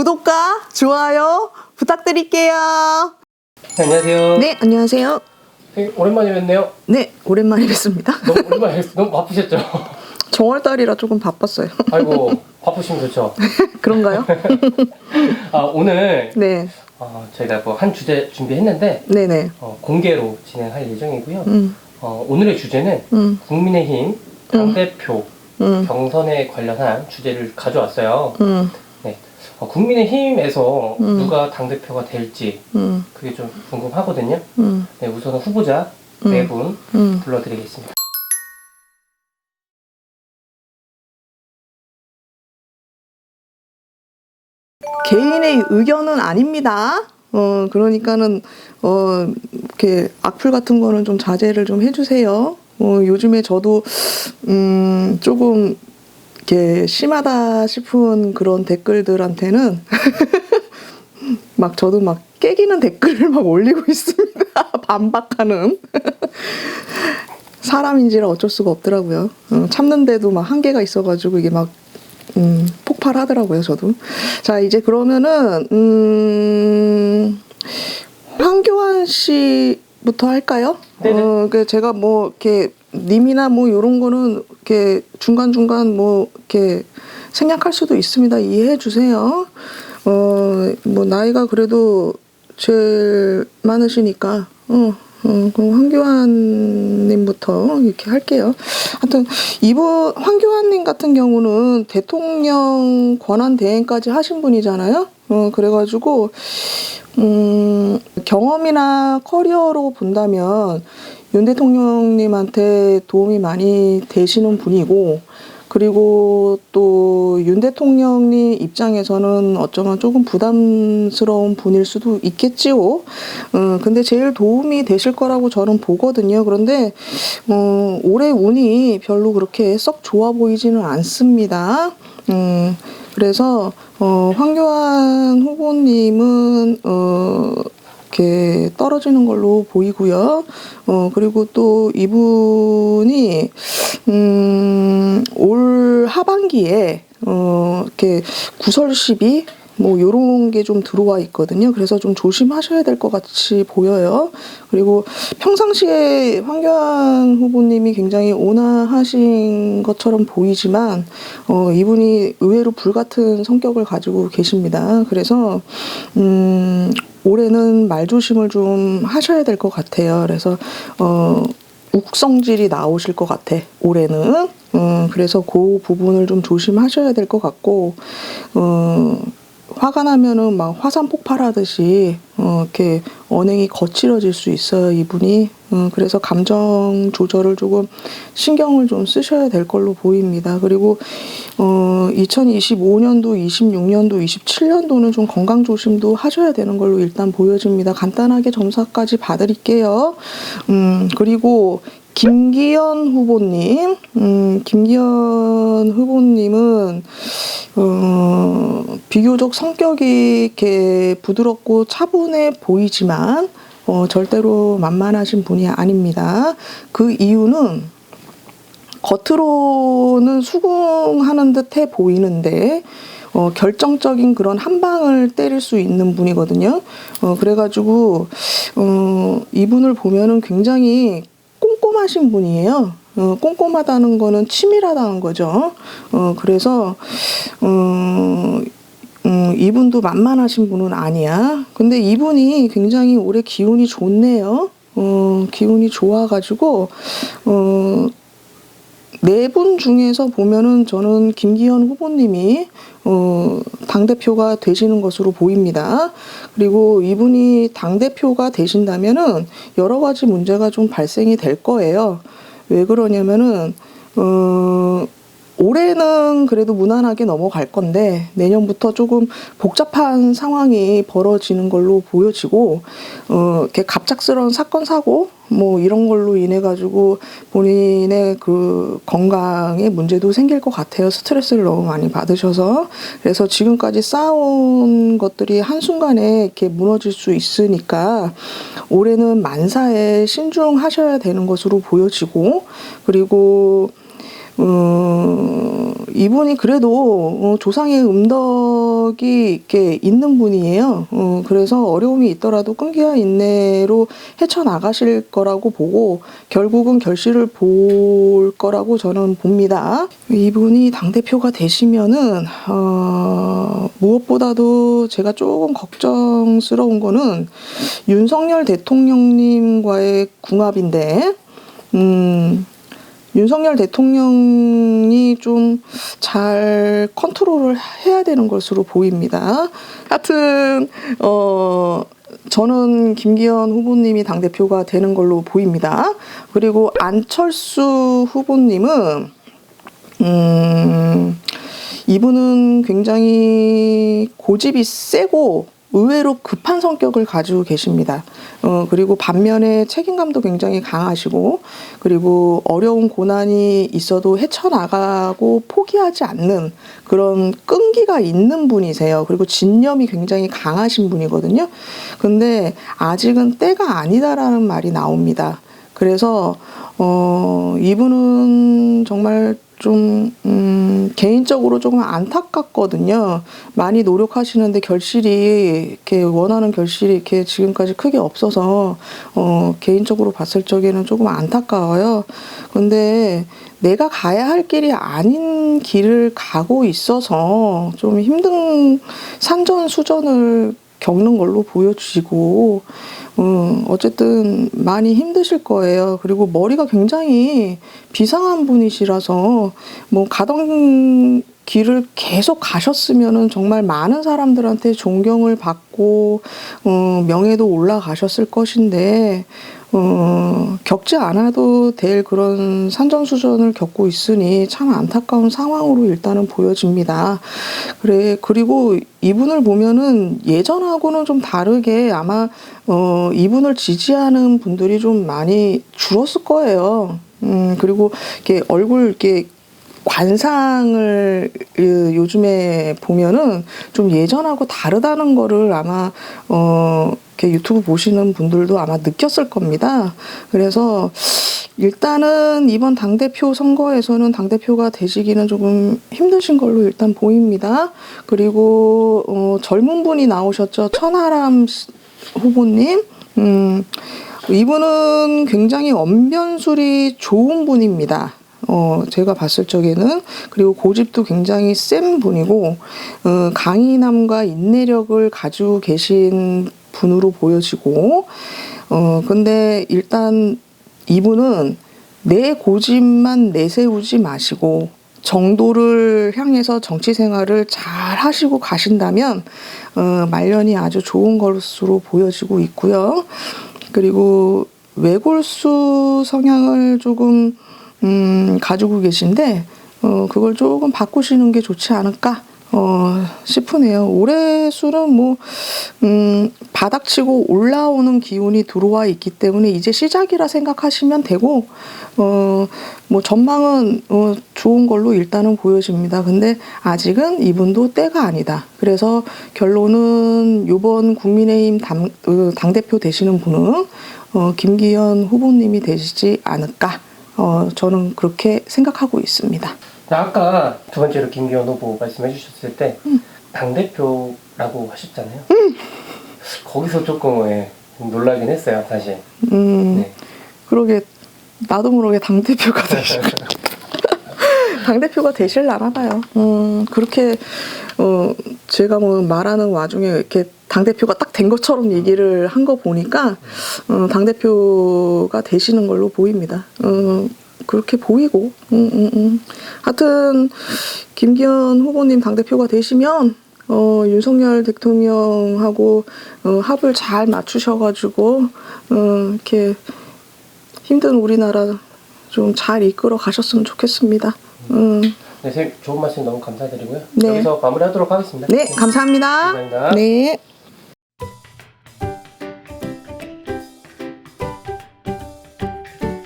구독과 좋아요 부탁드릴게요. 네, 안녕하세요. 네, 안녕하세요. 오랜만에 뵙네요. 네, 오랜만에 뵙습니다. 너무 오랜만에 너무 바쁘셨죠? 정월달이라 조금 바빴어요. 아이고, 바쁘시면 좋죠. 그런가요? 오늘 네, 저희가 뭐 한 주제 준비했는데 네네. 공개로 진행할 예정이고요. 음, 오늘의 주제는 국민의힘 당대표 경선에 관련한 주제를 가져왔어요. 네. 국민의힘에서 누가 당대표가 될지 그게 좀 궁금하거든요. 네, 우선은 후보자 네 분 불러드리겠습니다. 개인의 의견은 아닙니다. 그러니까는, 이렇게 악플 같은 거는 좀 자제를 좀 해주세요. 요즘에 저도, 조금, 이렇게 심하다 싶은 그런 댓글들한테는 막 저도 막 깨기는 댓글을 막 올리고 있습니다. 반박하는. 사람인지라 어쩔 수가 없더라고요. 참는데도 막 한계가 있어가지고 이게 막 폭발하더라고요, 저도. 자, 이제 그러면은 황교안 씨부터 할까요? 제가 뭐 이렇게 님이나 뭐 이런 거는 이렇게 중간중간 뭐 이렇게 생략할 수도 있습니다. 이해해 주세요. 뭐 나이가 그래도 제일 많으시니까 그럼 황교안님부터 이렇게 할게요. 하여튼 이번 황교안님 같은 경우는 대통령 권한 대행까지 하신 분이잖아요. 그래가지고 경험이나 커리어로 본다면 윤 대통령님한테 도움이 많이 되시는 분이고, 그리고 또 윤 대통령님 입장에서는 어쩌면 조금 부담스러운 분일 수도 있겠지요. 근데 제일 도움이 되실 거라고 저는 보거든요. 그런데 올해 운이 별로 그렇게 썩 좋아 보이지는 않습니다. 그래서 황교안 후보님은 이렇게 떨어지는 걸로 보이고요. 그리고 또 이분이 올 하반기에 이렇게 구설 시비 뭐 요런 게 좀 들어와 있거든요. 그래서 좀 조심하셔야 될 것 같이 보여요. 그리고 평상시에 황교안 후보님이 굉장히 온화하신 것처럼 보이지만 이분이 의외로 불같은 성격을 가지고 계십니다. 그래서 올해는 말조심을 좀 하셔야 될 것 같아요. 그래서 욱성질이 나오실 것 같아, 올해는. 그래서 그 부분을 좀 조심하셔야 될 것 같고, 화가 나면은 막 화산 폭발하듯이 이렇게 언행이 거칠어질 수 있어요, 이분이. 그래서 감정 조절을 조금 신경을 좀 쓰셔야 될 걸로 보입니다. 그리고 2025년도, 26년도, 27년도는 좀 건강 조심도 하셔야 되는 걸로 일단 보여집니다. 간단하게 점사까지 봐드릴게요. 그리고 김기현 후보님, 김기현 후보님은 비교적 성격이 이렇게 부드럽고 차분해 보이지만 절대로 만만하신 분이 아닙니다. 그 이유는 겉으로는 수긍하는 듯해 보이는데 결정적인 그런 한 방을 때릴 수 있는 분이거든요. 그래가지고 이분을 보면은 굉장히 꼼꼼하신 분이에요. 꼼꼼하다는 거는 치밀하다는 거죠. 그래서 이분도 만만하신 분은 아니야. 근데 이분이 굉장히 올해 기운이 좋네요. 기운이 좋아가지고 네 분 중에서 보면은 저는 김기현 후보님이 당대표가 되시는 것으로 보입니다. 그리고 이분이 당대표가 되신다면은 여러 가지 문제가 좀 발생이 될 거예요. 왜 그러냐면은 올해는 그래도 무난하게 넘어갈 건데 내년부터 조금 복잡한 상황이 벌어지는 걸로 보여지고 이렇게 갑작스러운 사건 사고 뭐 이런 걸로 인해 가지고 본인의 그 건강에 문제도 생길 것 같아요. 스트레스를 너무 많이 받으셔서. 그래서 지금까지 쌓아온 것들이 한순간에 이렇게 무너질 수 있으니까 올해는 만사에 신중하셔야 되는 것으로 보여지고, 그리고 이분이 그래도 조상의 음덕이 이렇게 있는 분이에요. 그래서 어려움이 있더라도 끈기와 인내로 헤쳐나가실 거라고 보고 결국은 결실을 볼 거라고 저는 봅니다. 이분이 당대표가 되시면은 무엇보다도 제가 조금 걱정스러운 거는 윤석열 대통령님과의 궁합인데 윤석열 대통령이 좀 잘 컨트롤을 해야 되는 것으로 보입니다. 하여튼 저는 김기현 후보님이 당대표가 되는 걸로 보입니다. 그리고 안철수 후보님은 이분은 굉장히 고집이 세고 의외로 급한 성격을 가지고 계십니다. 그리고 반면에 책임감도 굉장히 강하시고, 그리고 어려운 고난이 있어도 헤쳐나가고 포기하지 않는 그런 끈기가 있는 분이세요. 그리고 진념이 굉장히 강하신 분이거든요. 근데 아직은 때가 아니다라는 말이 나옵니다. 그래서 이분은 정말 좀 개인적으로 조금 안타깝거든요. 많이 노력하시는데 결실이 이렇게 원하는 결실이 이렇게 지금까지 크게 없어서 개인적으로 봤을 적에는 조금 안타까워요. 근데 내가 가야 할 길이 아닌 길을 가고 있어서 좀 힘든 산전수전을 겪는 걸로 보여지고 어쨌든 많이 힘드실 거예요. 그리고 머리가 굉장히 비상한 분이시라서 뭐 가던 길을 계속 가셨으면은 정말 많은 사람들한테 존경을 받고 명예도 올라가셨을 것인데 겪지 않아도 될 그런 산전수전을 겪고 있으니 참 안타까운 상황으로 일단은 보여집니다. 그리고 이분을 보면은 예전하고는 좀 다르게 아마 이분을 지지하는 분들이 좀 많이 줄었을 거예요. 그리고 이렇게 얼굴 이렇게 관상을 요즘에 보면은 좀 예전하고 다르다는 거를 아마 이렇게 유튜브 보시는 분들도 아마 느꼈을 겁니다. 그래서 일단은 이번 당대표 선거에서는 당대표가 되시기는 조금 힘드신 걸로 일단 보입니다. 그리고 젊은 분이 나오셨죠. 천하람 후보님. 이분은 굉장히 언변술이 좋은 분입니다. 제가 봤을 적에는. 그리고 고집도 굉장히 센 분이고 강인함과 인내력을 가지고 계신 분으로 보여지고 근데 일단 이분은 내 고집만 내세우지 마시고 정도를 향해서 정치 생활을 잘 하시고 가신다면 말년이 아주 좋은 것으로 보여지고 있고요. 그리고 외골수 성향을 조금 가지고 계신데 그걸 조금 바꾸시는 게 좋지 않을까 싶으네요. 올해 수는 뭐 바닥치고 올라오는 기운이 들어와 있기 때문에 이제 시작이라 생각하시면 되고 뭐 전망은 좋은 걸로 일단은 보여집니다. 근데 아직은 이분도 때가 아니다. 그래서 결론은 이번 국민의힘 당대표 되시는 분은 김기현 후보님이 되시지 않을까. 저는 그렇게 생각하고 있습니다. 아까 두 번째로 김기현 후보 말씀해 주셨을 때 당대표라고 하셨잖아요. 거기서 조금 놀라긴 했어요, 사실. 네. 그러게 나도 모르게 당대표가 당대표가 되실라나 봐요. 그렇게 제가 뭐 말하는 와중에 이렇게 당대표가 딱 된 것처럼 얘기를 한 거 보니까 당대표가 되시는 걸로 보입니다. 그렇게 보이고 하여튼 김기현 후보님 당대표가 되시면 윤석열 대통령하고 합을 잘 맞추셔가지고 이렇게 힘든 우리나라 좀 잘 이끌어 가셨으면 좋겠습니다. 네, 선생님 좋은 말씀 너무 감사드리고요. 네. 여기서 마무리하도록 하겠습니다. 네, 감사합니다. 감사합니다. 네.